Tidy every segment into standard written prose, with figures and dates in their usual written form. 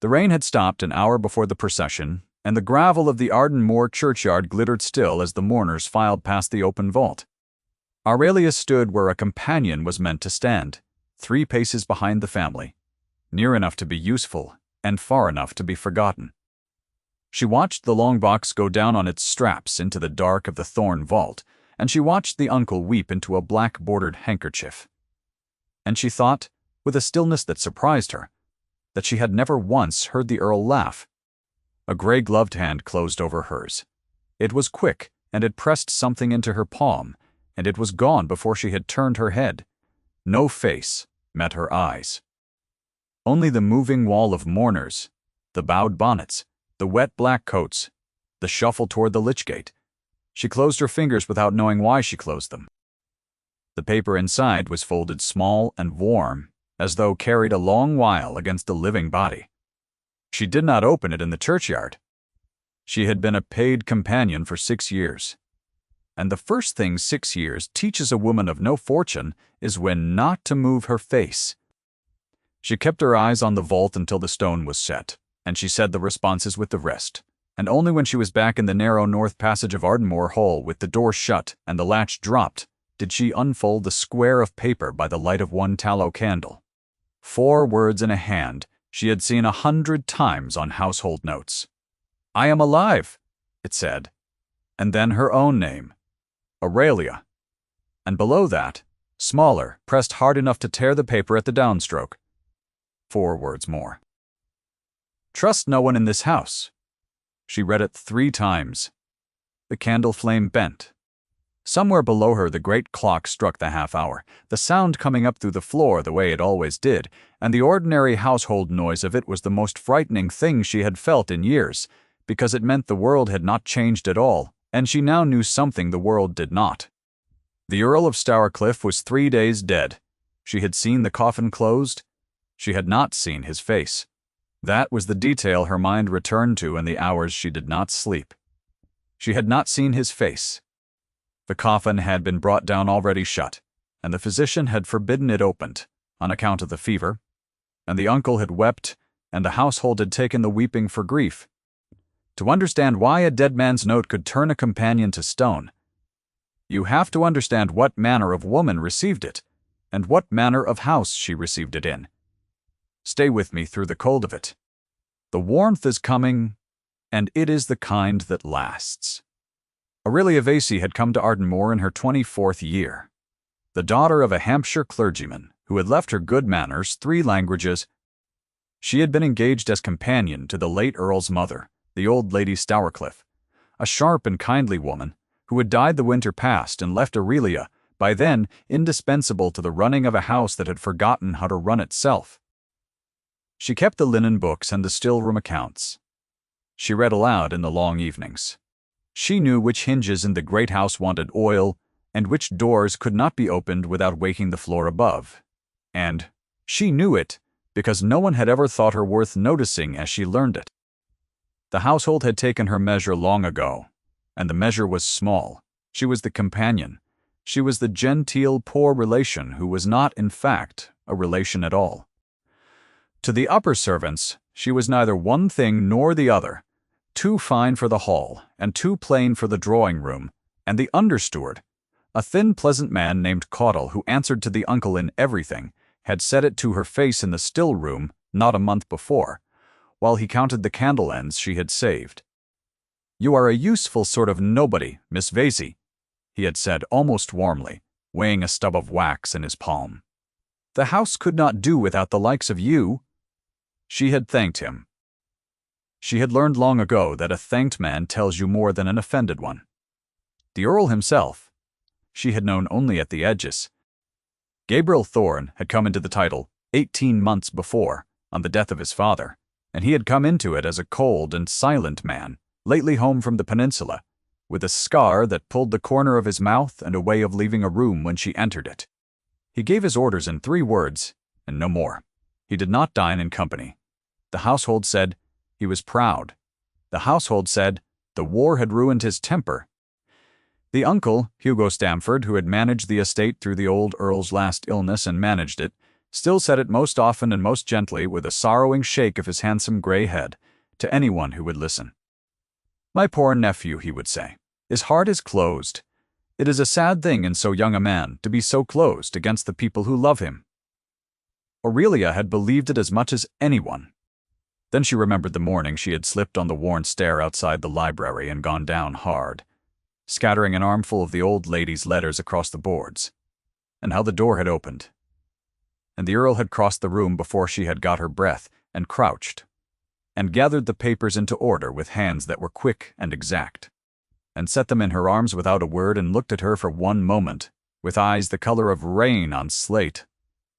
The rain had stopped an hour before the procession, and the gravel of the Arden Moor churchyard glittered still as the mourners filed past the open vault. Aurelia stood where a companion was meant to stand, 3 paces behind the family, near enough to be useful and far enough to be forgotten. She watched the long box go down on its straps into the dark of the thorn vault, and she watched the uncle weep into a black-bordered handkerchief. And she thought, with a stillness that surprised her, that she had never once heard the Earl laugh. A gray-gloved hand closed over hers. It was quick, and it pressed something into her palm, and it was gone before she had turned her head. No face met her eyes. Only the moving wall of mourners, the bowed bonnets, the wet black coats, the shuffle toward the lich-gate. She closed her fingers without knowing why she closed them. The paper inside was folded small and warm, as though carried a long while against a living body. She did not open it in the churchyard. She had been a paid companion for 6 years. And the first thing 6 years teaches a woman of no fortune is when not to move her face. She kept her eyes on the vault until the stone was set, and she said the responses with the rest. And only when she was back in the narrow north passage of Ardenmoor Hall with the door shut and the latch dropped did she unfold the square of paper by the light of one tallow candle. 4 words in a hand she had seen 100 times on household notes. "I am alive," it said, and then her own name, Aurelia. And below that, smaller, pressed hard enough to tear the paper at the downstroke, 4 words more. "Trust no one in this house." She read it 3 times. The candle flame bent. Somewhere below her the great clock struck the half-hour, the sound coming up through the floor the way it always did, and the ordinary household noise of it was the most frightening thing she had felt in years, because it meant the world had not changed at all, and she now knew something the world did not. The Earl of Stourcliff was 3 days dead. She had seen the coffin closed. She had not seen his face. That was the detail her mind returned to in the hours she did not sleep. She had not seen his face. The coffin had been brought down already shut, and the physician had forbidden it opened, on account of the fever, and the uncle had wept, and the household had taken the weeping for grief. To understand why a dead man's note could turn a companion to stone, you have to understand what manner of woman received it, and what manner of house she received it in. Stay with me through the cold of it. The warmth is coming, and it is the kind that lasts. Aurelia Vasey had come to Ardenmoor in her 24th year. The daughter of a Hampshire clergyman who had left her good manners, 3 languages. She had been engaged as companion to the late Earl's mother, the old Lady Stourcliff, a sharp and kindly woman who had died the winter past and left Aurelia, by then indispensable to the running of a house that had forgotten how to run itself. She kept the linen books and the still-room accounts. She read aloud in the long evenings. She knew which hinges in the great house wanted oil, and which doors could not be opened without waking the floor above. And she knew it because no one had ever thought her worth noticing as she learned it. The household had taken her measure long ago, and the measure was small. She was the companion. She was the genteel poor relation who was not, in fact, a relation at all. To the upper servants, she was neither one thing nor the other, too fine for the hall and too plain for the drawing-room, and the under-steward, a thin, pleasant man named Caudle who answered to the uncle in everything, had said it to her face in the still-room not a month before, while he counted the candle ends she had saved. "You are a useful sort of nobody, Miss Vasey," he had said almost warmly, weighing a stub of wax in his palm. "The house could not do without the likes of you." She had thanked him. She had learned long ago that a thanked man tells you more than an offended one. The Earl himself, she had known only at the edges. Gabriel Thorne had come into the title 18 months before, on the death of his father, and he had come into it as a cold and silent man, lately home from the peninsula, with a scar that pulled the corner of his mouth and a way of leaving a room when she entered it. He gave his orders in 3 words, and no more. He did not dine in company. The household said he was proud. The household said the war had ruined his temper. The uncle, Hugo Stamford, who had managed the estate through the old Earl's last illness and managed it, still said it most often and most gently, with a sorrowing shake of his handsome grey head, to anyone who would listen. "My poor nephew," he would say, "his heart is closed. It is a sad thing in so young a man to be so closed against the people who love him." Aurelia had believed it as much as anyone. Then she remembered the morning she had slipped on the worn stair outside the library and gone down hard, scattering an armful of the old lady's letters across the boards, and how the door had opened, and the Earl had crossed the room before she had got her breath, and crouched, and gathered the papers into order with hands that were quick and exact, and set them in her arms without a word, and looked at her for one moment, with eyes the color of rain on slate.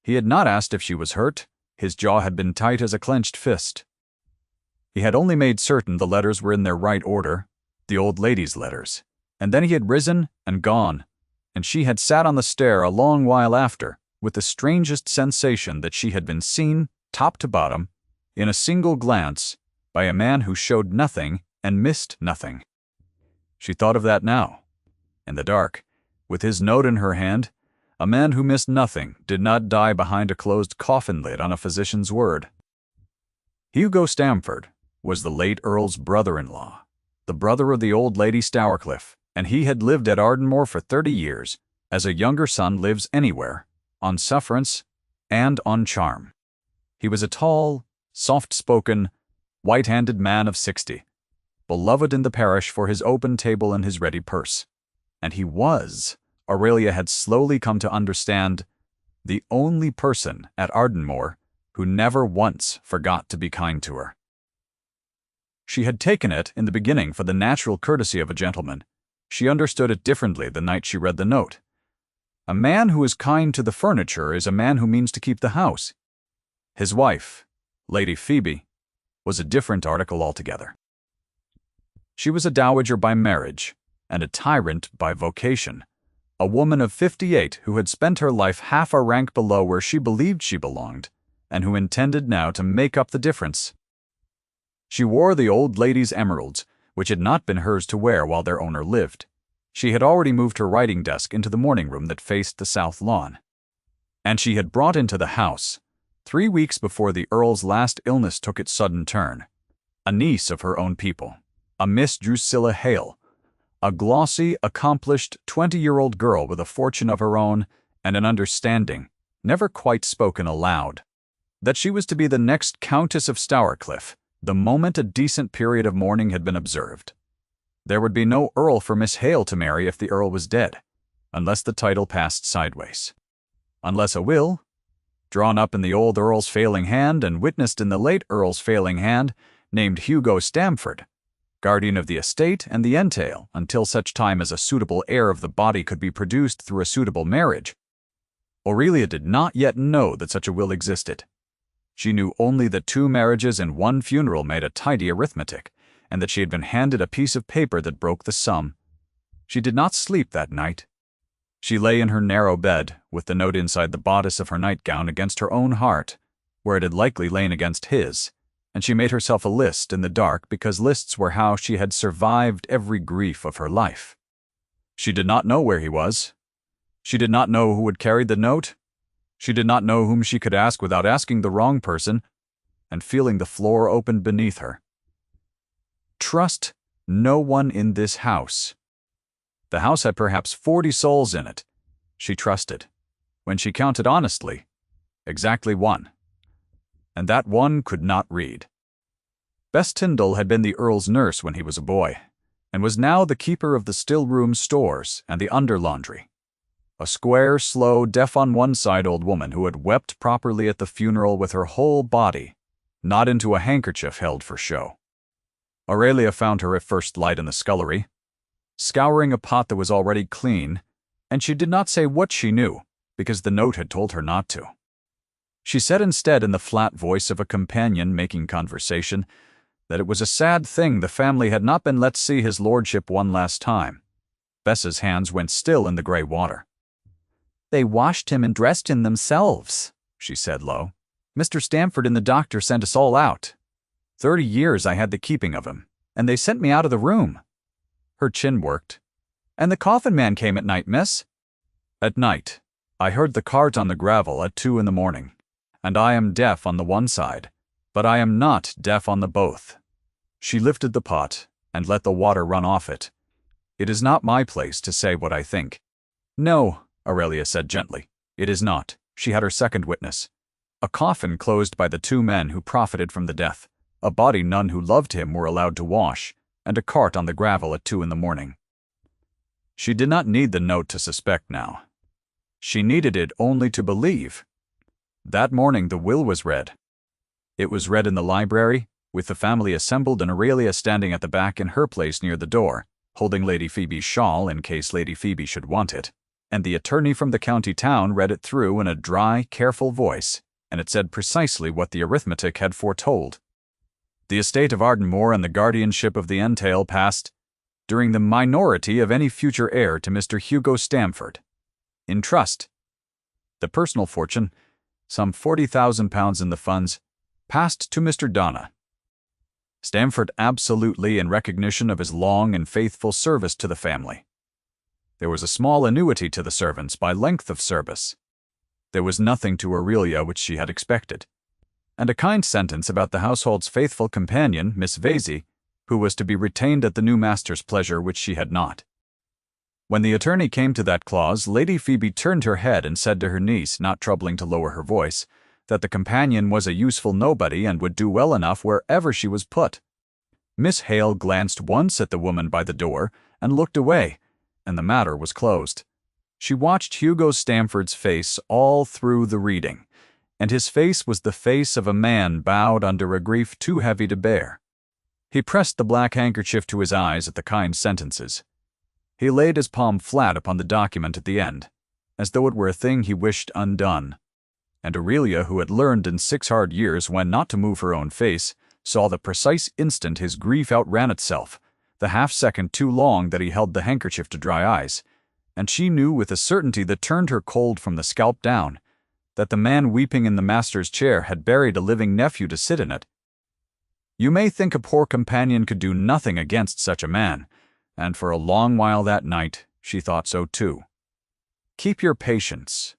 He had not asked if she was hurt. His jaw had been tight as a clenched fist. He had only made certain the letters were in their right order, the old lady's letters, and then he had risen and gone, and she had sat on the stair a long while after, with the strangest sensation that she had been seen, top to bottom, in a single glance, by a man who showed nothing and missed nothing. She thought of that now. In the dark, with his note in her hand, a man who missed nothing did not die behind a closed coffin lid on a physician's word. Hugo Stamford was the late Earl's brother-in-law, the brother of the old Lady Stourcliff, and he had lived at Ardenmoor for 30 years, as a younger son lives anywhere, on sufferance and on charm. He was a tall, soft-spoken, white-handed man of 60, beloved in the parish for his open table and his ready purse. And he was, Aurelia had slowly come to understand, the only person at Ardenmoor who never once forgot to be kind to her. She had taken it in the beginning for the natural courtesy of a gentleman. She understood it differently the night she read the note. A man who is kind to the furniture is a man who means to keep the house. His wife, Lady Phoebe, was a different article altogether. She was a dowager by marriage, and a tyrant by vocation, a woman of 58 who had spent her life half a rank below where she believed she belonged, and who intended now to make up the difference. She wore the old lady's emeralds, which had not been hers to wear while their owner lived. She had already moved her writing desk into the morning room that faced the south lawn. And she had brought into the house, 3 weeks before the Earl's last illness took its sudden turn, a niece of her own people, a Miss Drusilla Hale, a glossy, accomplished 20-year-old girl with a fortune of her own and an understanding, never quite spoken aloud, that she was to be the next Countess of Stourcliff the moment a decent period of mourning had been observed. There would be no Earl for Miss Hale to marry if the Earl was dead, unless the title passed sideways. Unless a will, drawn up in the old Earl's failing hand and witnessed in the late Earl's failing hand, named Hugo Stamford, guardian of the estate and the entail until such time as a suitable heir of the body could be produced through a suitable marriage. Aurelia did not yet know that such a will existed. She knew only that 2 marriages and 1 funeral made a tidy arithmetic, and that she had been handed a piece of paper that broke the sum. She did not sleep that night. She lay in her narrow bed, with the note inside the bodice of her nightgown against her own heart, where it had likely lain against his, and she made herself a list in the dark because lists were how she had survived every grief of her life. She did not know where he was. She did not know who had carried the note. She did not know whom she could ask without asking the wrong person, and feeling the floor open beneath her. Trust no one in this house. The house had perhaps 40 souls in it. She trusted, when she counted honestly, exactly 1. And that 1 could not read. Bess Tyndall had been the Earl's nurse when he was a boy, and was now the keeper of the still-room stores and the under-laundry. A square, slow, deaf on one side old woman who had wept properly at the funeral with her whole body, not into a handkerchief held for show. Aurelia found her at first light in the scullery, scouring a pot that was already clean, and she did not say what she knew, because the note had told her not to. She said instead in the flat voice of a companion making conversation that it was a sad thing the family had not been let see his lordship one last time. Bess's hands went still in the grey water. "They washed him and dressed him themselves," she said low. "Mr. Stamford and the doctor sent us all out. 30 years I had the keeping of him, and they sent me out of the room." Her chin worked. "And the coffin man came at night, miss?" "At night. I heard the cart on the gravel at 2 in the morning. and I am deaf on the one side, but I am not deaf on the both." She lifted the pot and let the water run off it. "It is not my place to say what I think." "No," Aurelia said gently, "it is not." She had her second witness. A coffin closed by the two men who profited from the death, a body none who loved him were allowed to wash, and a cart on the gravel at 2 in the morning. She did not need the note to suspect now. She needed it only to believe. That morning the will was read. It was read in the library, with the family assembled and Aurelia standing at the back in her place near the door, holding Lady Phoebe's shawl in case Lady Phoebe should want it, and the attorney from the county town read it through in a dry, careful voice, and it said precisely what the arithmetic had foretold. The estate of Ardenmore and the guardianship of the entail passed, during the minority of any future heir, to Mr. Hugo Stamford, in trust. The personal fortune, some £40,000 in the funds, passed to Mr. Donna. Stamford absolutely in recognition of his long and faithful service to the family. There was a small annuity to the servants by length of service. There was nothing to Aurelia which she had expected, and a kind sentence about the household's faithful companion, Miss Vesey, who was to be retained at the new master's pleasure, which she had not. When the attorney came to that clause, Lady Phoebe turned her head and said to her niece, not troubling to lower her voice, that the companion was a useful nobody and would do well enough wherever she was put. Miss Hale glanced once at the woman by the door and looked away, and the matter was closed. She watched Hugo Stamford's face all through the reading, and his face was the face of a man bowed under a grief too heavy to bear. He pressed the black handkerchief to his eyes at the kind sentences. He laid his palm flat upon the document at the end, as though it were a thing he wished undone. And Aurelia, who had learned in 6 hard years when not to move her own face, saw the precise instant his grief outran itself, the half-second too long that he held the handkerchief to dry eyes, and she knew with a certainty that turned her cold from the scalp down, that the man weeping in the master's chair had buried a living nephew to sit in it. You may think a poor companion could do nothing against such a man, and for a long while that night she thought so too. Keep your patience.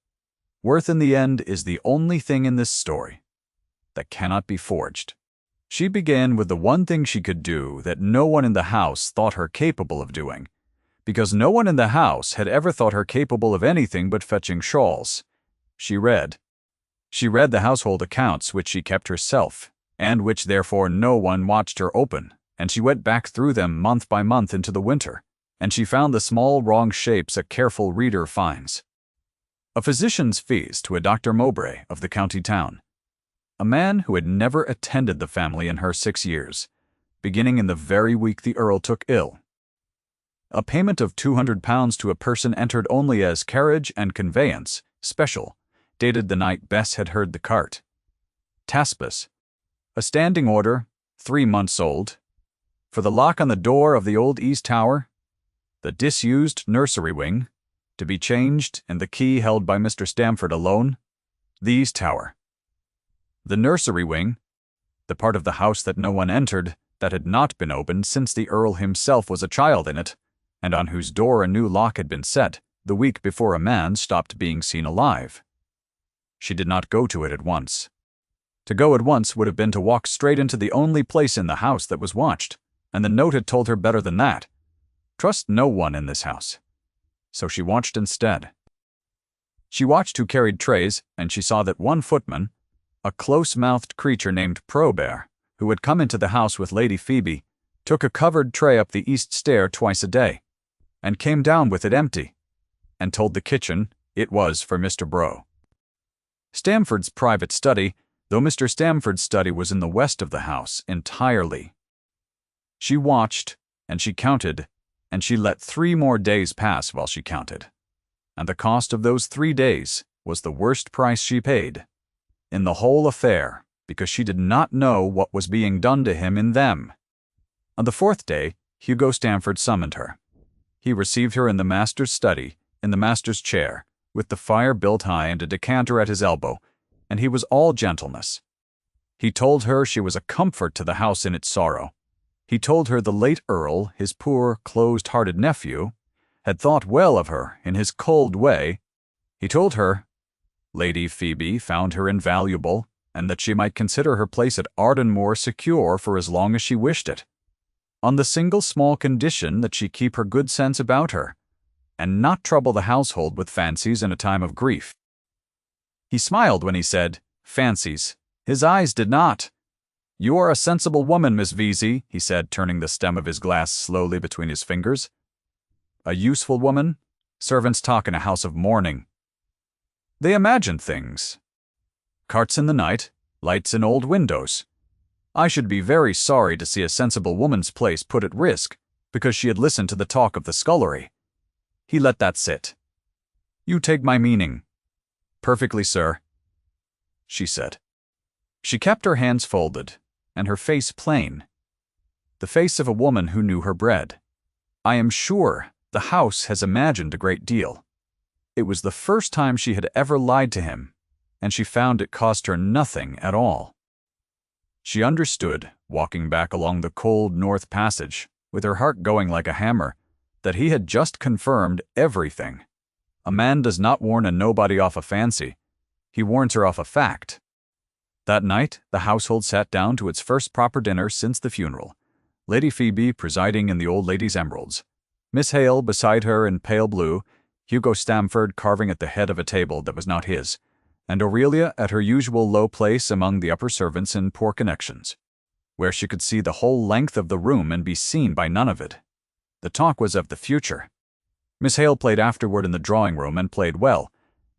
Worth in the end is the only thing in this story that cannot be forged. She began with the one thing she could do that no one in the house thought her capable of doing, because no one in the house had ever thought her capable of anything but fetching shawls. She read. She read the household accounts which she kept herself, and which therefore no one watched her open, and she went back through them month by month into the winter, and she found the small wrong shapes a careful reader finds. A physician's fees to a Dr. Mowbray of the county town, a man who had never attended the family in her 6 years, beginning in the very week the Earl took ill. A payment of £200 to a person entered only as carriage and conveyance, special, dated the night Bess had heard the cart. Taspis. A standing order, 3 months old, for the lock on the door of the old East Tower, the disused nursery wing, to be changed, and the key held by Mr. Stamford alone, the East Tower. The nursery wing, the part of the house that no one entered, that had not been opened since the Earl himself was a child in it, and on whose door a new lock had been set, the week before a man stopped being seen alive. She did not go to it at once. To go at once would have been to walk straight into the only place in the house that was watched, and the note had told her better than that. Trust no one in this house. So she watched instead. She watched who carried trays, and she saw that one footman, a close-mouthed creature named Probert, who had come into the house with Lady Phoebe, took a covered tray up the east stair twice a day, and came down with it empty, and told the kitchen it was for Mr. Brough. Stamford's private study, though Mr. Stamford's study was in the west of the house entirely. She watched, and she counted, and she let 3 more days pass while she counted. And the cost of those 3 days was the worst price she paid in the whole affair, because she did not know what was being done to him in them. On the 4th day, Hugo Stamford summoned her. He received her in the master's study, in the master's chair, with the fire built high and a decanter at his elbow, and he was all gentleness. He told her she was a comfort to the house in its sorrow. He told her the late Earl, his poor, closed-hearted nephew, had thought well of her in his cold way. He told her Lady Phoebe found her invaluable, and that she might consider her place at Ardenmore secure for as long as she wished it, on the single small condition that she keep her good sense about her, and not trouble the household with fancies in a time of grief. He smiled when he said, "Fancies." His eyes did not. "You are a sensible woman, Miss Vesey," he said, turning the stem of his glass slowly between his fingers. "A useful woman? Servants talk in a house of mourning. They imagine things. Carts in the night, lights in old windows. I should be very sorry to see a sensible woman's place put at risk because she had listened to the talk of the scullery." He let that sit. "You take my meaning." "Perfectly, sir," she said. She kept her hands folded, and her face plain. The face of a woman who knew her bread. "I am sure the house has imagined a great deal." It was the first time she had ever lied to him, and she found it cost her nothing at all. She understood, walking back along the cold north passage, with her heart going like a hammer, that he had just confirmed everything. A man does not warn a nobody off a fancy. He warns her off a fact. That night, the household sat down to its first proper dinner since the funeral, Lady Phoebe presiding in the old lady's emeralds, Miss Hale beside her in pale blue, Hugo Stamford carving at the head of a table that was not his, and Aurelia at her usual low place among the upper servants in poor connections, where she could see the whole length of the room and be seen by none of it. The talk was of the future. Miss Hale played afterward in the drawing-room and played well,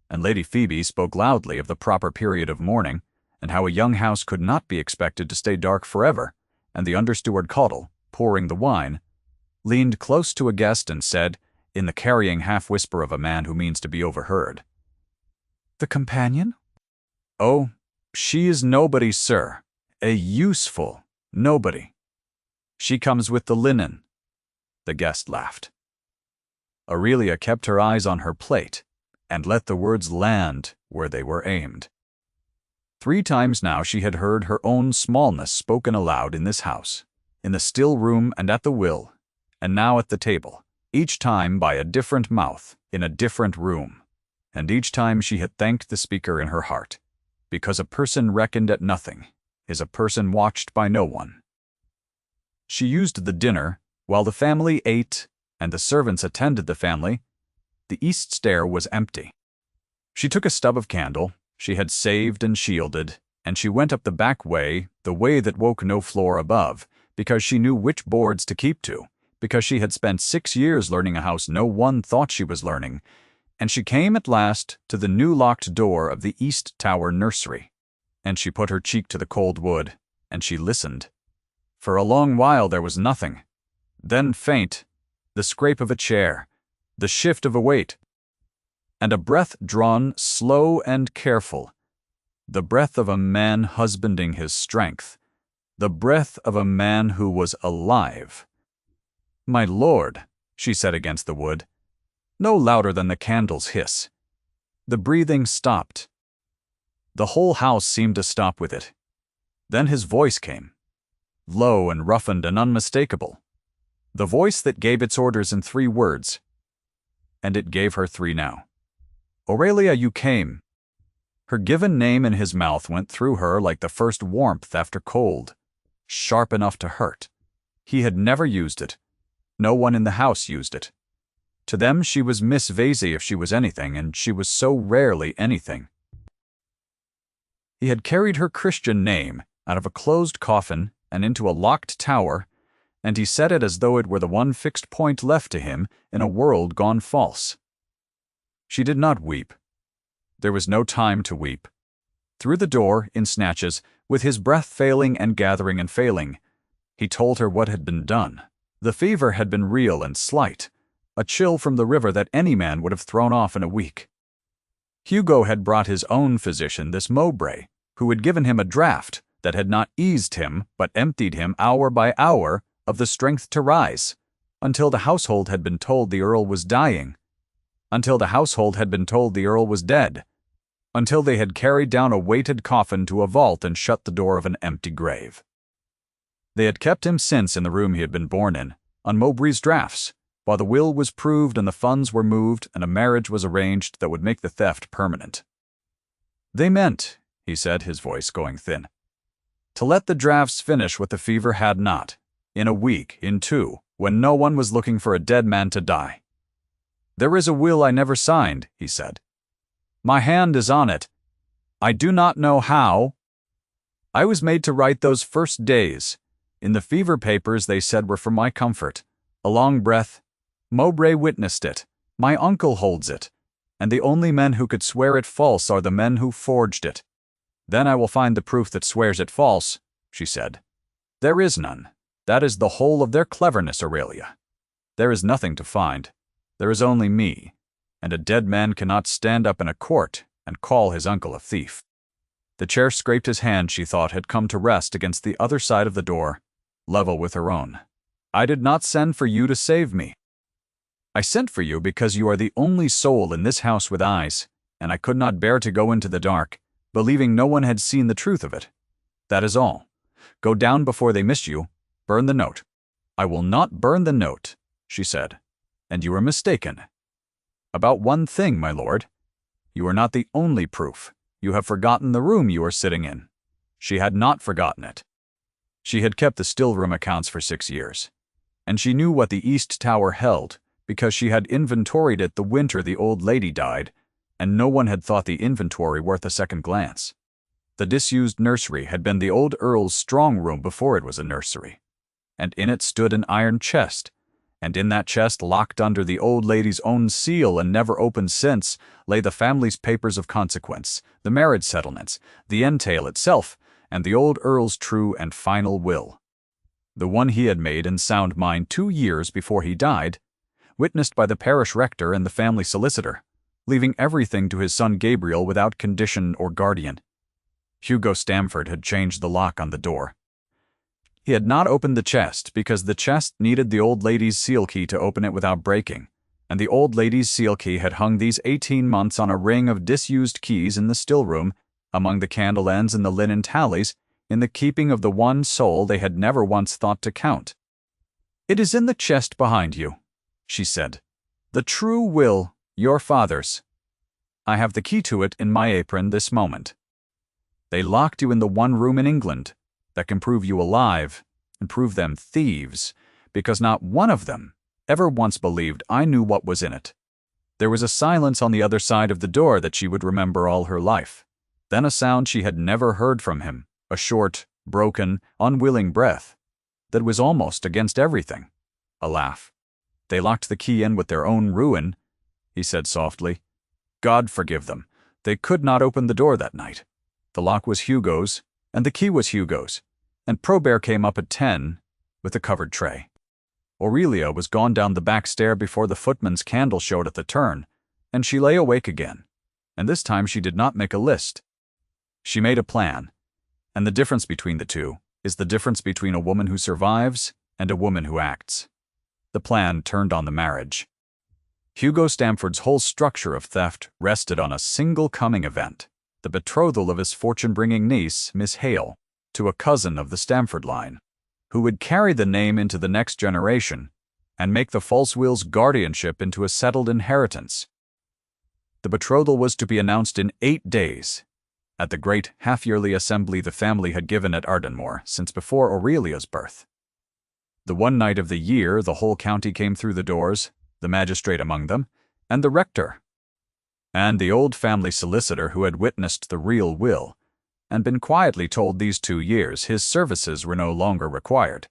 and Lady Phoebe spoke loudly of the proper period of mourning, and how a young house could not be expected to stay dark forever, and the understeward Caudle, pouring the wine, leaned close to a guest and said, in the carrying half-whisper of a man who means to be overheard, "The companion? Oh, she is nobody, sir. A useful nobody. She comes with the linen." The guest laughed. Aurelia kept her eyes on her plate, and let the words land where they were aimed. 3 times now she had heard her own smallness spoken aloud in this house, in the still room and at the will, and now at the table, each time by a different mouth, in a different room, and each time she had thanked the speaker in her heart, because a person reckoned at nothing is a person watched by no one. She used the dinner, while the family ate and the servants attended the family. The east stair was empty. She took a stub of candle she had saved and shielded, and she went up the back way, the way that woke no floor above, because she knew which boards to keep to, because she had spent 6 years learning a house no one thought she was learning, and she came at last to the new locked door of the East Tower nursery, and she put her cheek to the cold wood, and she listened. For a long while there was nothing. Then faint, the scrape of a chair, the shift of a weight, and a breath drawn slow and careful, the breath of a man husbanding his strength, the breath of a man who was alive. "My lord," she said against the wood, no louder than the candle's hiss. The breathing stopped. The whole house seemed to stop with it. Then his voice came, low and roughened and unmistakable, the voice that gave its orders in 3 words. And it gave her 3 now. "Aurelia, you came." Her given name in his mouth went through her like the first warmth after cold, sharp enough to hurt. He had never used it. No one in the house used it. To them she was Miss Vesey if she was anything, and she was so rarely anything. He had carried her Christian name out of a closed coffin and into a locked tower, and he said it as though it were the one fixed point left to him in a world gone false. She did not weep. There was no time to weep. Through the door, in snatches, with his breath failing and gathering and failing, he told her what had been done. The fever had been real and slight, a chill from the river that any man would have thrown off in a week. Hugo had brought his own physician, this Mowbray, who had given him a draught that had not eased him, but emptied him hour by hour of the strength to rise, until the household had been told the Earl was dying, until the household had been told the Earl was dead, until they had carried down a weighted coffin to a vault and shut the door of an empty grave. They had kept him since in the room he had been born in, on Mowbray's drafts, while the will was proved and the funds were moved and a marriage was arranged that would make the theft permanent. They meant, he said, his voice going thin, to let the drafts finish what the fever had not, in a week, in two, when no one was looking for a dead man to die. There is a will I never signed, he said. My hand is on it. I do not know how. I was made to write those first days. In the fever papers they said were for my comfort. A long breath. Mowbray witnessed it. My uncle holds it. And the only men who could swear it false are the men who forged it. Then I will find the proof that swears it false, she said. There is none. That is the whole of their cleverness, Aurelia. There is nothing to find. There is only me, and a dead man cannot stand up in a court and call his uncle a thief. The chair scraped his hand she thought had come to rest against the other side of the door, level with her own. I did not send for you to save me. I sent for you because you are the only soul in this house with eyes, and I could not bear to go into the dark, believing no one had seen the truth of it. That is all. Go down before they miss you. Burn the note. I will not burn the note, she said. And you are mistaken. About one thing, my lord. You are not the only proof. You have forgotten the room you are sitting in. She had not forgotten it. She had kept the still-room accounts for 6 years, and she knew what the East Tower held, because she had inventoried it the winter the old lady died, and no one had thought the inventory worth a second glance. The disused nursery had been the old Earl's strong room before it was a nursery, and in it stood an iron chest, and in that chest, locked under the old lady's own seal and never opened since, lay the family's papers of consequence, the marriage settlements, the entail itself, and the old Earl's true and final will. The one he had made in sound mind 2 years before he died, witnessed by the parish rector and the family solicitor, leaving everything to his son Gabriel without condition or guardian. Hugo Stamford had changed the lock on the door. He had not opened the chest because the chest needed the old lady's seal key to open it without breaking, and the old lady's seal key had hung these 18 months on a ring of disused keys in the still room, among the candle ends and the linen tallies, in the keeping of the one soul they had never once thought to count. It is in the chest behind you, she said. The true will, your father's. I have the key to it in my apron this moment. They locked you in the one room in England that can prove you alive and prove them thieves, because not one of them ever once believed I knew what was in it. There was a silence on the other side of the door that she would remember all her life. Then a sound she had never heard from him, a short, broken, unwilling breath that was almost against everything. A laugh. They locked the key in with their own ruin, he said softly. God forgive them. They could not open the door that night. The lock was Hugo's, and the key was Hugo's, and Probert came up at 10 with a covered tray. Aurelia was gone down the back stair before the footman's candle showed at the turn, and she lay awake again, and this time she did not make a list. She made a plan, and the difference between the two is the difference between a woman who survives and a woman who acts. The plan turned on the marriage. Hugo Stamford's whole structure of theft rested on a single coming event, the betrothal of his fortune-bringing niece, Miss Hale, to a cousin of the Stamford line, who would carry the name into the next generation and make the false will's guardianship into a settled inheritance. The betrothal was to be announced in 8 days, at the great half-yearly assembly the family had given at Ardenmore since before Aurelia's birth. The one night of the year the whole county came through the doors, the magistrate among them, and the rector, and the old family solicitor who had witnessed the real will, and been quietly told these 2 years his services were no longer required.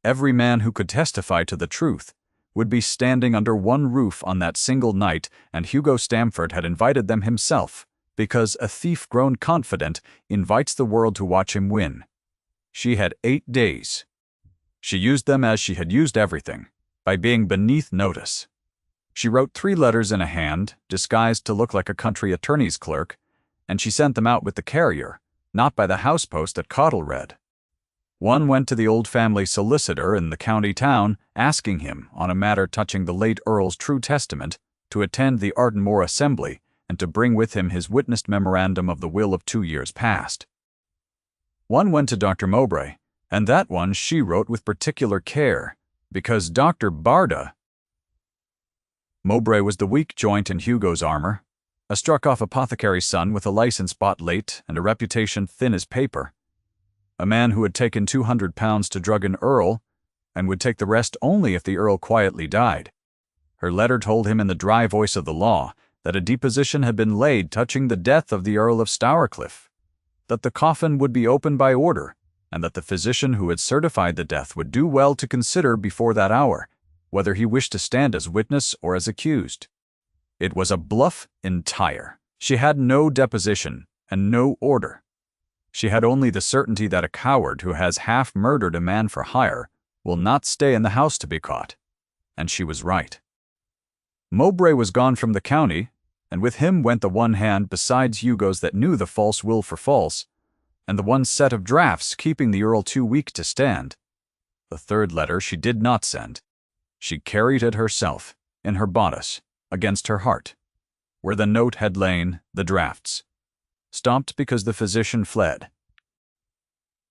Every man who could testify to the truth would be standing under one roof on that single night, and Hugo Stamford had invited them himself, because a thief grown confident invites the world to watch him win. She had 8 days. She used them as she had used everything, by being beneath notice. She wrote 3 letters in a hand, disguised to look like a country attorney's clerk, and she sent them out with the carrier, not by the house post at Cottlered. One went to the old family solicitor in the county town, asking him, on a matter touching the late Earl's true testament, to attend the Ardenmore assembly and to bring with him his witnessed memorandum of the will of 2 years past. One went to Dr. Mowbray, and that one she wrote with particular care, because Dr. Barda— Mowbray was the weak joint in Hugo's armor, A struck-off apothecary's son with a license bought late and a reputation thin as paper. A man who had taken £200 to drug an earl, and would take the rest only if the earl quietly died. Her letter told him in the dry voice of the law that a deposition had been laid touching the death of the Earl of Stourcliff, that the coffin would be opened by order, and that the physician who had certified the death would do well to consider before that hour whether he wished to stand as witness or as accused. It was a bluff entire. She had no deposition and no order. She had only the certainty that a coward who has half murdered a man for hire will not stay in the house to be caught. And she was right. Mowbray was gone from the county, and with him went the one hand besides Hugo's that knew the false will for false, and the one set of drafts keeping the earl too weak to stand. The third letter she did not send. She carried it herself, in her bodice, against her heart, where the note had lain, the drafts, stopped because the physician fled.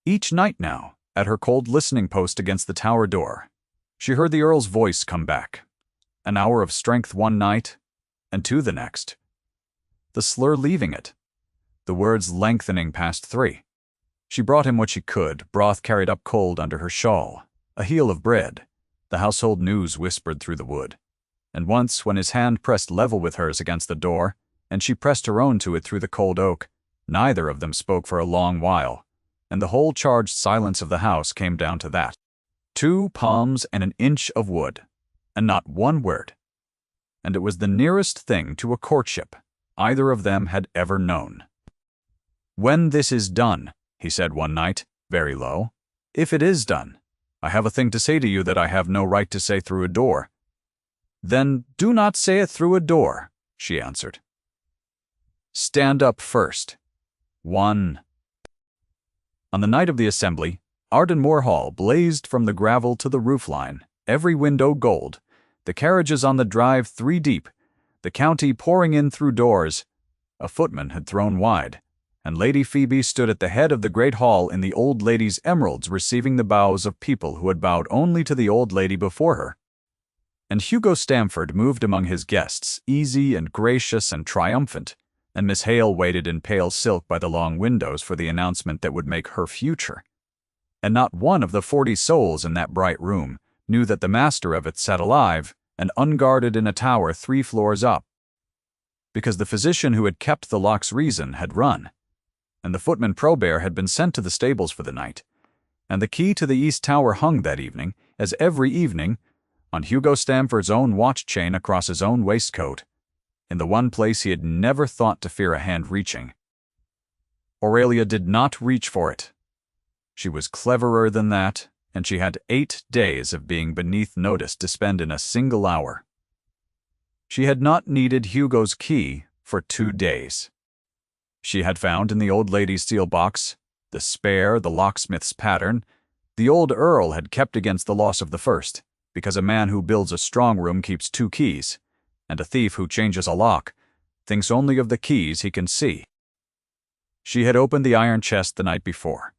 Each night now, at her cold listening post against the tower door, she heard the earl's voice come back. An hour of strength one night, and two the next. The slur leaving it, the words lengthening past 3. She brought him what she could, broth carried up cold under her shawl, a heel of bread, the household news whispered through the wood. And once, when his hand pressed level with hers against the door, and she pressed her own to it through the cold oak, neither of them spoke for a long while, and the whole charged silence of the house came down to that. 2 palms and an inch of wood, and not one word. And it was the nearest thing to a courtship either of them had ever known. "When this is done," he said one night, very low, "if it is done, I have a thing to say to you that I have no right to say through a door." "Then do not say it through a door," she answered. "Stand up first." 1. On the night of the assembly, Ardenmore Hall blazed from the gravel to the roofline, every window gold, the carriages on the drive 3 deep, the county pouring in through doors. A footman had thrown wide, and Lady Phoebe stood at the head of the great hall in the old lady's emeralds receiving the bows of people who had bowed only to the old lady before her. And Hugo Stamford moved among his guests, easy and gracious and triumphant, and Miss Hale waited in pale silk by the long windows for the announcement that would make her future. And not one of the 40 souls in that bright room knew that the master of it sat alive and unguarded in a tower 3 floors up, because the physician who had kept the lock's reason had run, and the footman Probert had been sent to the stables for the night, and the key to the east tower hung that evening, as every evening, on Hugo Stamford's own watch chain across his own waistcoat, in the one place he had never thought to fear a hand reaching. Aurelia did not reach for it. She was cleverer than that, and she had 8 days of being beneath notice to spend in a single hour. She had not needed Hugo's key for 2 days. She had found in the old lady's seal box the spare, the locksmith's pattern. The old earl had kept against the loss of the first, because a man who builds a strong room keeps 2 keys, and a thief who changes a lock thinks only of the keys he can see. She had opened the iron chest the night before,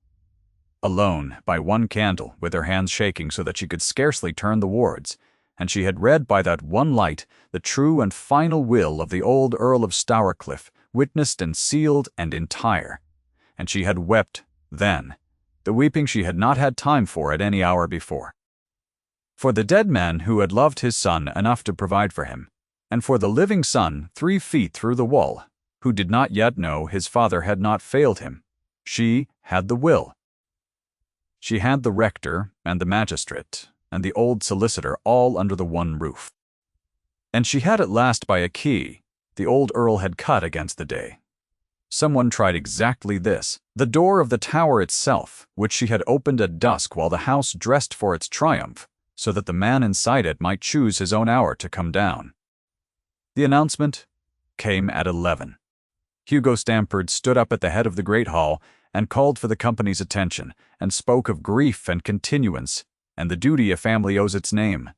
alone, by one candle, with her hands shaking so that she could scarcely turn the wards, and she had read by that one light the true and final will of the old Earl of Stourcliff, witnessed and sealed and entire. And she had wept then, the weeping she had not had time for at any hour before. For the dead man who had loved his son enough to provide for him, and for the living son 3 feet through the wall, who did not yet know his father had not failed him, she had the will. She had the rector and the magistrate and the old solicitor all under the one roof. And she had at last by a key the old earl had cut against the day. Someone tried exactly this, the door of the tower itself, which she had opened at dusk while the house dressed for its triumph, so that the man inside it might choose his own hour to come down. The announcement came at 11. Hugo Stamford stood up at the head of the great hall and called for the company's attention, and spoke of grief and continuance, and the duty a family owes its name.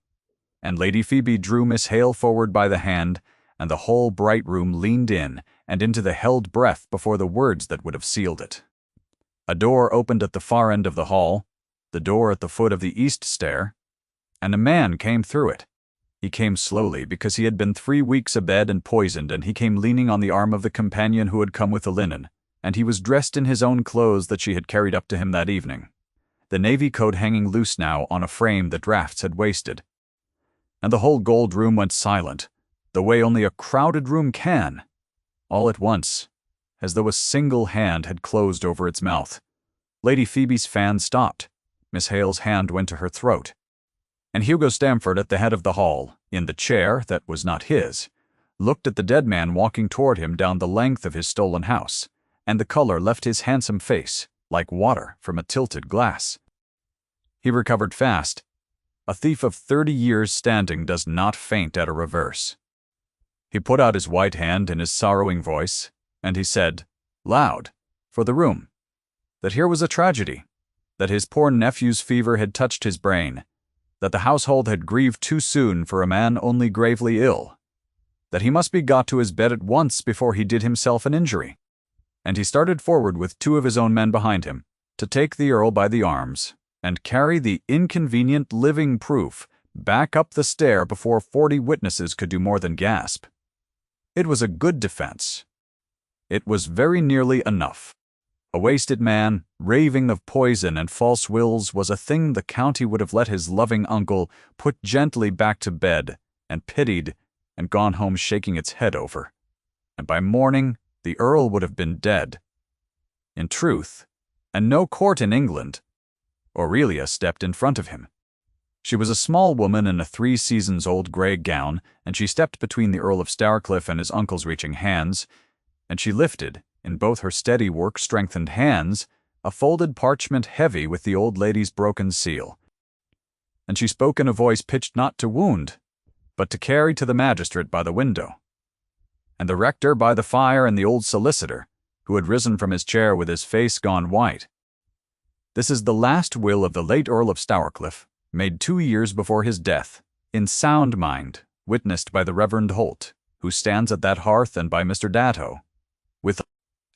And Lady Phoebe drew Miss Hale forward by the hand, and the whole bright room leaned in and into the held breath before the words that would have sealed it. A door opened at the far end of the hall, the door at the foot of the east stair, and a man came through it. He came slowly because he had been 3 weeks abed and poisoned, and he came leaning on the arm of the companion who had come with the linen, and he was dressed in his own clothes that she had carried up to him that evening, the navy coat hanging loose now on a frame the draughts had wasted. And the whole gold room went silent, the way only a crowded room can. All at once, as though a single hand had closed over its mouth, Lady Phoebe's fan stopped, Miss Hale's hand went to her throat, and Hugo Stamford at the head of the hall, in the chair that was not his, looked at the dead man walking toward him down the length of his stolen house, and the color left his handsome face, like water from a tilted glass. He recovered fast. A thief of 30 years' standing does not faint at a reverse. He put out his white hand in his sorrowing voice, and he said, loud, for the room, that here was a tragedy, that his poor nephew's fever had touched his brain, that the household had grieved too soon for a man only gravely ill, that he must be got to his bed at once before he did himself an injury. And he started forward with 2 of his own men behind him, to take the Earl by the arms, and carry the inconvenient living proof back up the stair before 40 witnesses could do more than gasp. It was a good defense. It was very nearly enough. A wasted man, raving of poison and false wills, was a thing the county would have let his loving uncle put gently back to bed, and pitied, and gone home shaking its head over. And by morning, the Earl would have been dead. In truth, and no court in England, Aurelia stepped in front of him. She was a small woman in a 3 seasons old grey gown, and she stepped between the Earl of Stourcliff and his uncle's reaching hands, and she lifted, in both her steady work-strengthened hands, a folded parchment heavy with the old lady's broken seal. And she spoke in a voice pitched not to wound, but to carry to the magistrate by the window, and the rector by the fire, and the old solicitor, who had risen from his chair with his face gone white. This is the last will of the late Earl of Stourcliff, made 2 years before his death, in sound mind, witnessed by the Reverend Holt, who stands at that hearth, and by Mr. Datto, with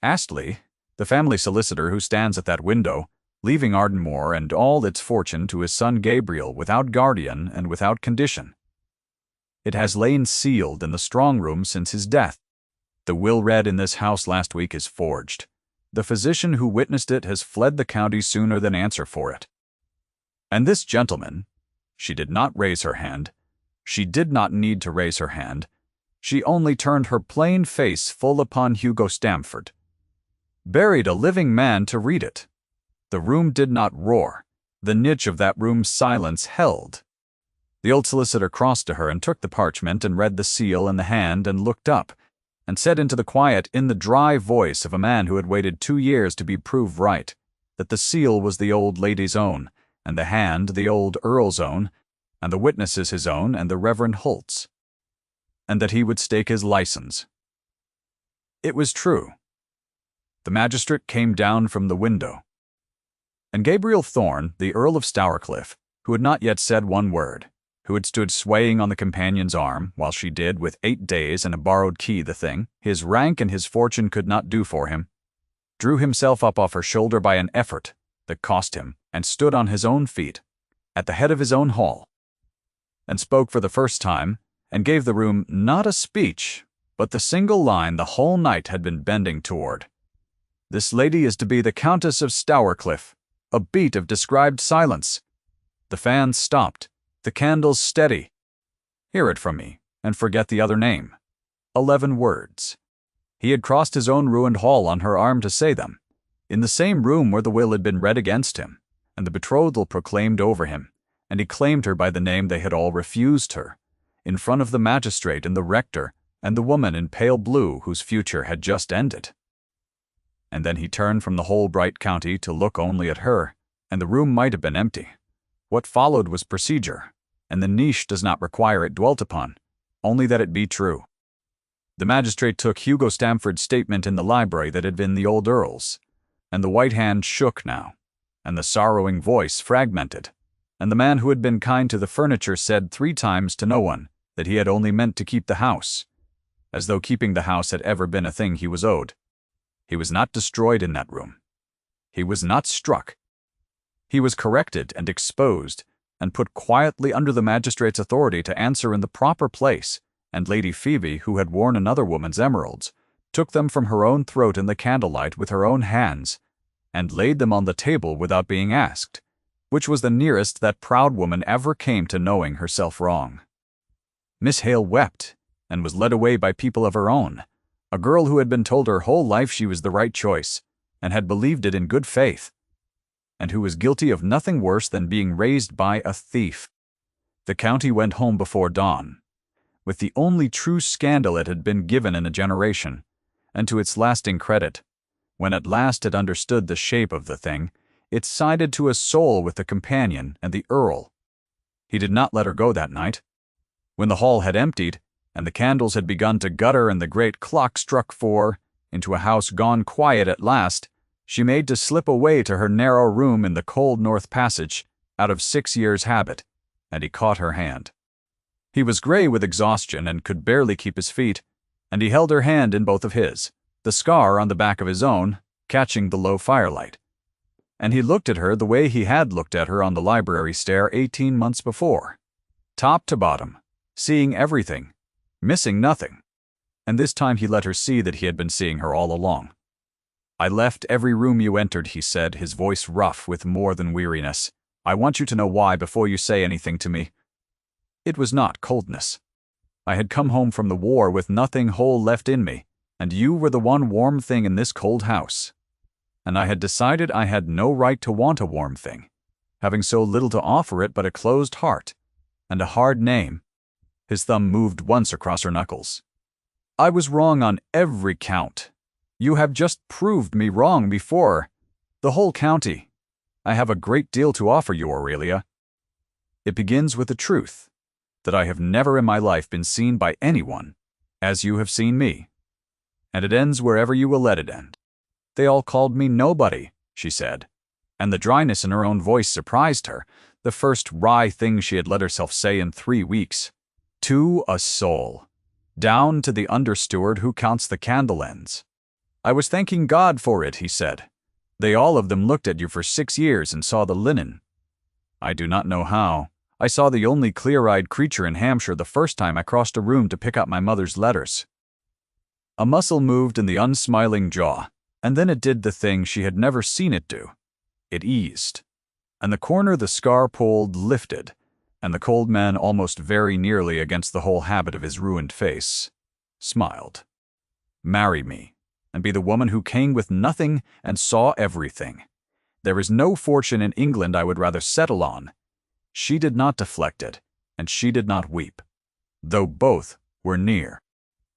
Astley, the family solicitor, who stands at that window, leaving Ardenmoor and all its fortune to his son Gabriel without guardian and without condition. It has lain sealed in the strong room since his death. The will read in this house last week is forged. The physician who witnessed it has fled the county sooner than answer for it. And this gentleman, she did not raise her hand, she did not need to raise her hand, she only turned her plain face full upon Hugo Stamford, buried a living man to read it. The room did not roar. The niche of that room's silence held. The old solicitor crossed to her and took the parchment and read the seal in the hand and looked up, and said into the quiet, in the dry voice of a man who had waited 2 years to be proved right, that the seal was the old lady's own, and the hand the old Earl's own, and the witnesses his own and the Reverend Holt's, and that he would stake his license. It was true. The magistrate came down from the window, and Gabriel Thorn, the Earl of Stourcliff, who had not yet said one word, who had stood swaying on the companion's arm, while she did, with 8 days and a borrowed key, the thing his rank and his fortune could not do for him, drew himself up off her shoulder by an effort that cost him, and stood on his own feet, at the head of his own hall, and spoke for the first time, and gave the room not a speech, but the single line the whole night had been bending toward. This lady is to be the Countess of Stourcliff. A beat of described silence. The fans stopped, the candles steady. Hear it from me, and forget the other name. 11 words. He had crossed his own ruined hall on her arm to say them, in the same room where the will had been read against him, and the betrothal proclaimed over him, and he claimed her by the name they had all refused her, in front of the magistrate and the rector and the woman in pale blue whose future had just ended. And then he turned from the whole bright county to look only at her, and the room might have been empty. What followed was procedure, and the niche does not require it dwelt upon, only that it be true. The magistrate took Hugo Stamford's statement in the library that had been the old Earl's, and the white hand shook now, and the sorrowing voice fragmented, and the man who had been kind to the furniture said 3 times to no one that he had only meant to keep the house, as though keeping the house had ever been a thing he was owed. He was not destroyed in that room. He was not struck. He was corrected and exposed, and put quietly under the magistrate's authority to answer in the proper place, and Lady Phoebe, who had worn another woman's emeralds, took them from her own throat in the candlelight with her own hands, and laid them on the table without being asked, which was the nearest that proud woman ever came to knowing herself wrong. Miss Hale wept, and was led away by people of her own, a girl who had been told her whole life she was the right choice, and had believed it in good faith, and who was guilty of nothing worse than being raised by a thief. The county went home before dawn, with the only true scandal it had been given in a generation, and to its lasting credit, when at last it understood the shape of the thing, it sided to a soul with the companion and the Earl. He did not let her go that night. When the hall had emptied, and the candles had begun to gutter and the great clock struck 4, into a house gone quiet at last, she made to slip away to her narrow room in the cold north passage, out of 6 years' habit, and he caught her hand. He was grey with exhaustion and could barely keep his feet, and he held her hand in both of his, the scar on the back of his own, catching the low firelight. And he looked at her the way he had looked at her on the library stair 18 months before, top to bottom, seeing everything, missing nothing. And this time he let her see that he had been seeing her all along. "I left every room you entered," he said, his voice rough with more than weariness. "I want you to know why before you say anything to me. It was not coldness. I had come home from the war with nothing whole left in me, and you were the one warm thing in this cold house. And I had decided I had no right to want a warm thing, having so little to offer it but a closed heart, and a hard name." His thumb moved once across her knuckles. "I was wrong on every count. You have just proved me wrong before. The whole county. I have a great deal to offer you, Aurelia. It begins with the truth, that I have never in my life been seen by anyone, as you have seen me. And it ends wherever you will let it end. They all called me nobody," she said, and the dryness in her own voice surprised her, the first wry thing she had let herself say in 3 weeks. "To a soul. Down to the under-steward who counts the candle ends. I was thanking God for it," he said. "They all of them looked at you for 6 years and saw the linen. I do not know how. I saw the only clear-eyed creature in Hampshire the first time I crossed a room to pick up my mother's letters." A muscle moved in the unsmiling jaw, and then it did the thing she had never seen it do. It eased, and the corner the scar pulled lifted, and the cold man, almost very nearly against the whole habit of his ruined face, smiled. "Marry me, and be the woman who came with nothing and saw everything. There is no fortune in England I would rather settle on." She did not deflect it, and she did not weep, though both were near.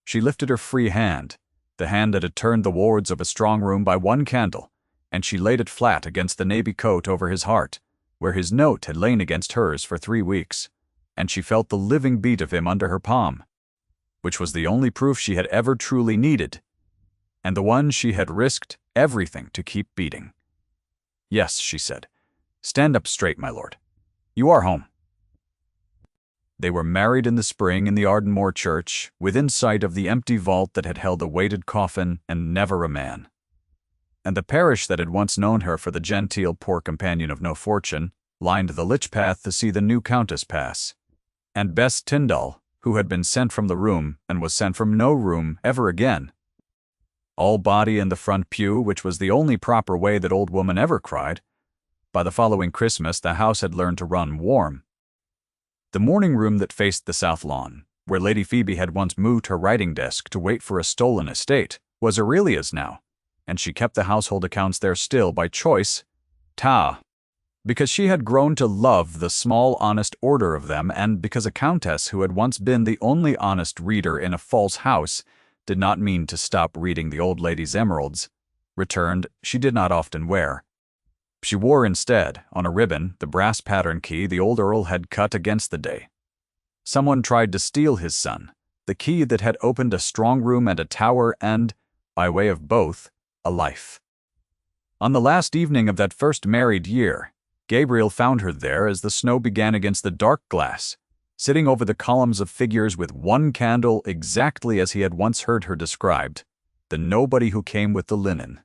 She lifted her free hand, the hand that had turned the wards of a strong room by one candle, and she laid it flat against the navy coat over his heart, where his note had lain against hers for 3 weeks, and she felt the living beat of him under her palm, which was the only proof she had ever truly needed, and the one she had risked everything to keep beating. "Yes," she said. "Stand up straight, my lord. You are home." They were married in the spring in the Ardenmore church, within sight of the empty vault that had held a weighted coffin and never a man. And the parish that had once known her for the genteel poor companion of no fortune lined the Litch path to see the new countess pass. And Bess Tyndall, who had been sent from the room and was sent from no room ever again. All body in the front pew, which was the only proper way that old woman ever cried. By the following Christmas the house had learned to run warm. The morning room that faced the south lawn, where Lady Phoebe had once moved her writing desk to wait for a stolen estate, was Aurelia's now, and she kept the household accounts there still by choice, because she had grown to love the small honest order of them, and because a countess who had once been the only honest reader in a false house did not mean to stop reading the old lady's emeralds, returned she did not often wear. She wore instead, on a ribbon, the brass pattern key the old Earl had cut against the day. Someone tried to steal his son, the key that had opened a strong room and a tower and, by way of both, a life. On the last evening of that first married year, Gabriel found her there as the snow began against the dark glass, sitting over the columns of figures with one candle exactly as he had once heard her described, the nobody who came with the linen.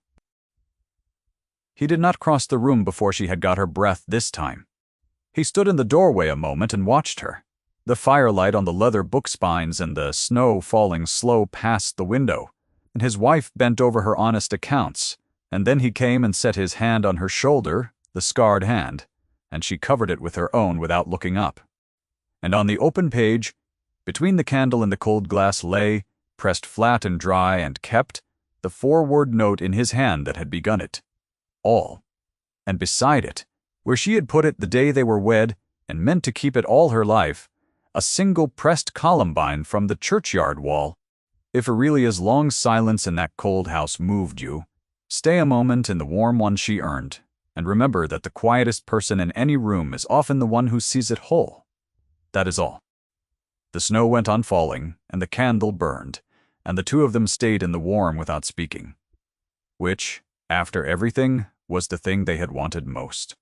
He did not cross the room before she had got her breath this time. He stood in the doorway a moment and watched her. The firelight on the leather book spines and the snow falling slow past the window, and his wife bent over her honest accounts, and then he came and set his hand on her shoulder, the scarred hand, and she covered it with her own without looking up. And on the open page, between the candle and the cold glass lay, pressed flat and dry and kept, the forward note in his hand that had begun it. All. And beside it, where she had put it the day they were wed, and meant to keep it all her life, a single pressed columbine from the churchyard wall. If Aurelia's long silence in that cold house moved you, stay a moment in the warm one she earned, and remember that the quietest person in any room is often the one who sees it whole. That is all. The snow went on falling, and the candle burned, and the two of them stayed in the warm without speaking. Which, after everything, was the thing they had wanted most.